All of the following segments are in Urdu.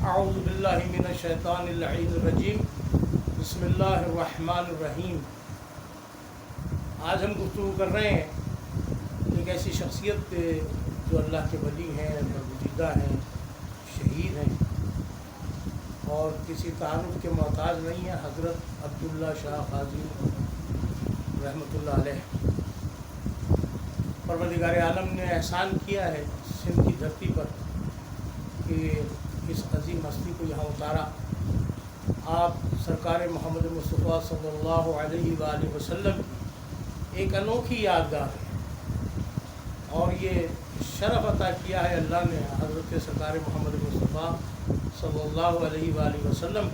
اعوذ باللہ من الشیطان اللعین الرجیم بسم اللہ الرحمن الرحیم۔ آج ہم گفتگو کر رہے ہیں ایک ایسی شخصیت پہ جو اللہ کے ولی ہیں، برگزیدہ ہیں، شہید ہیں اور کسی تعارف کے محتاج نہیں ہیں، حضرت عبداللہ شاہ قاضی رحمۃ اللہ علیہ۔ پروردگار عالم نے احسان کیا ہے سندھ کی دھرتی پر کہ اس عظیم ہستی کو یہاں اتارا۔ آپ سرکار محمد مصطفیٰ صلی اللہ علیہ وآلہ وسلم ایک انوکھی یادگار ہے، اور یہ شرف عطا کیا ہے اللہ نے حضرت سرکار محمد مصطفیٰ صلی اللہ علیہ وآلہ وسلم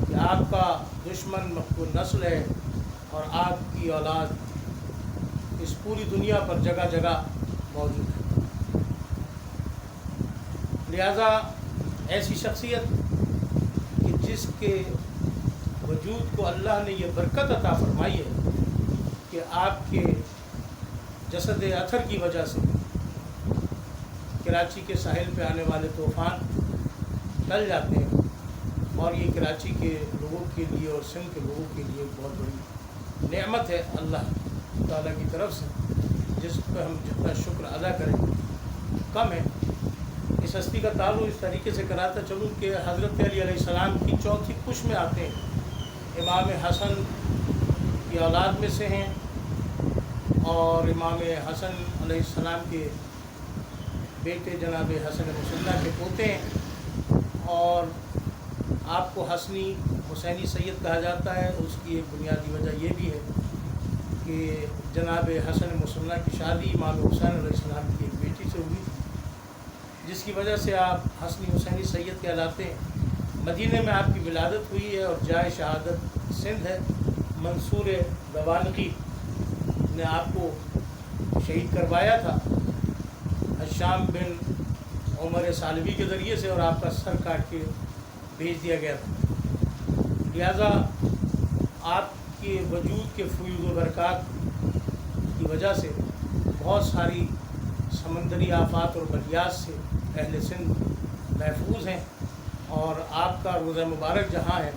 کہ آپ کا دشمن مقبول نسل ہے اور آپ کی اولاد اس پوری دنیا پر جگہ جگہ موجود ہے۔ لہذا ایسی شخصیت کہ جس کے وجود کو اللہ نے یہ برکت عطا فرمائی ہے کہ آپ کے جسد اطہر کی وجہ سے کراچی کے ساحل پہ آنے والے طوفان ٹل جاتے ہیں، اور یہ کراچی کے لوگوں کے لیے اور سندھ کے لوگوں کے لیے بہت بڑی نعمت ہے اللہ تعالیٰ کی طرف سے، جس پہ ہم جتنا شکر ادا کریں کم ہے۔ اس ہستی کا تعلق اس طریقے سے کراتا چلوں کہ حضرت علی علیہ السلام کی چوتھی پش میں آتے ہیں، امام حسن کی اولاد میں سے ہیں اور امام حسن علیہ السلام کے بیٹے جناب حسن مصلی کے پوتے ہیں، اور آپ کو حسنی حسینی سید کہا جاتا ہے۔ اس کی ایک بنیادی وجہ یہ بھی ہے کہ جناب حسن مصلی کی شادی امام حسین علیہ السلام کی ایک بیٹی سے ہوئی، جس کی وجہ سے آپ حسنی حسینی سید کہلاتے ہیں۔ مدینہ میں آپ کی ولادت ہوئی ہے اور جائے شہادت سندھ ہے۔ منصور دوانقی نے آپ کو شہید کروایا تھا الشام بن عمر سالوی کے ذریعے سے، اور آپ کا سر کاٹ کے بھیج دیا گیا تھا۔ لہذا آپ کے وجود کے فیوز و برکات کی وجہ سے بہت ساری سمندری آفات اور بلیات سے اہل سندھ محفوظ ہیں، اور آپ کا روضہ مبارک جہاں ہے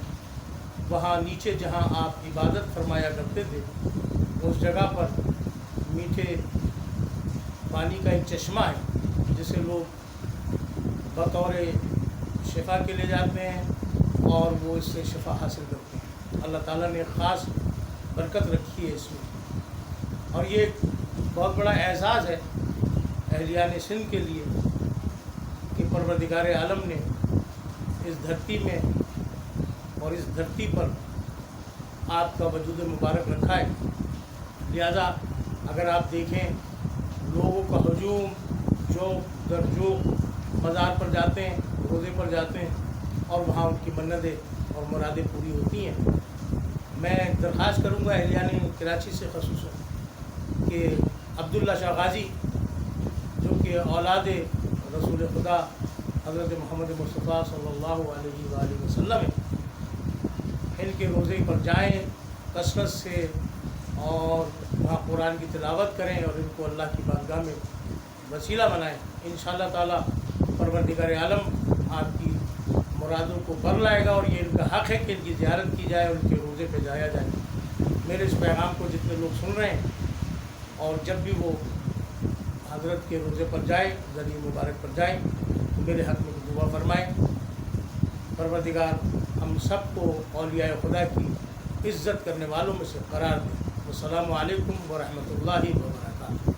وہاں نیچے جہاں آپ عبادت فرمایا کرتے تھے اس جگہ پر میٹھے پانی کا ایک چشمہ ہے جسے لوگ بطور شفا کے لے جاتے ہیں اور وہ اس سے شفا حاصل کرتے ہیں۔ اللہ تعالیٰ نے خاص برکت رکھی ہے اس میں، اور یہ ایک بہت بڑا اعزاز ہے اہلیان سندھ کے لیے کہ پروردگار عالم نے اس دھرتی میں اور اس دھرتی پر آپ کا وجود مبارک رکھا ہے۔ لہذا اگر آپ دیکھیں لوگوں کا ہجوم چوک در چوک مزار پر جاتے ہیں، روزے پر جاتے ہیں، اور وہاں ان کی منتیں اور مرادیں پوری ہوتی ہیں۔ میں درخواست کروں گا اہلیان کراچی سے خصوصاً کہ عبداللہ شاہ غازی جو کہ اولاد رسول خدا حضرت محمد مصطفیٰ صلی اللہ علیہ وآلہ وسلم ہیں، ان کے روزے پر جائیں کثرت سے اور وہاں قرآن کی تلاوت کریں اور ان کو اللہ کی بارگاہ میں وسیلہ بنائیں۔ انشاءاللہ تعالیٰ پروردگار عالم آپ کی مرادوں کو بر لائے گا، اور یہ ان کا حق ہے کہ ان کی زیارت کی جائے، ان کے روزے پہ جایا جائے۔ میرے اس پیغام کو جتنے لوگ سن رہے ہیں اور جب بھی وہ حضرت کے روزے پر جائیں، ذریعہ مبارک پر جائیں، تو میرے حق میں دعا فرمائیں۔ پروردگار ہم سب کو اولیاء خدا کی عزت کرنے والوں میں سے قرار دے۔ السلام علیکم ورحمۃ اللہ وبرکاتہ۔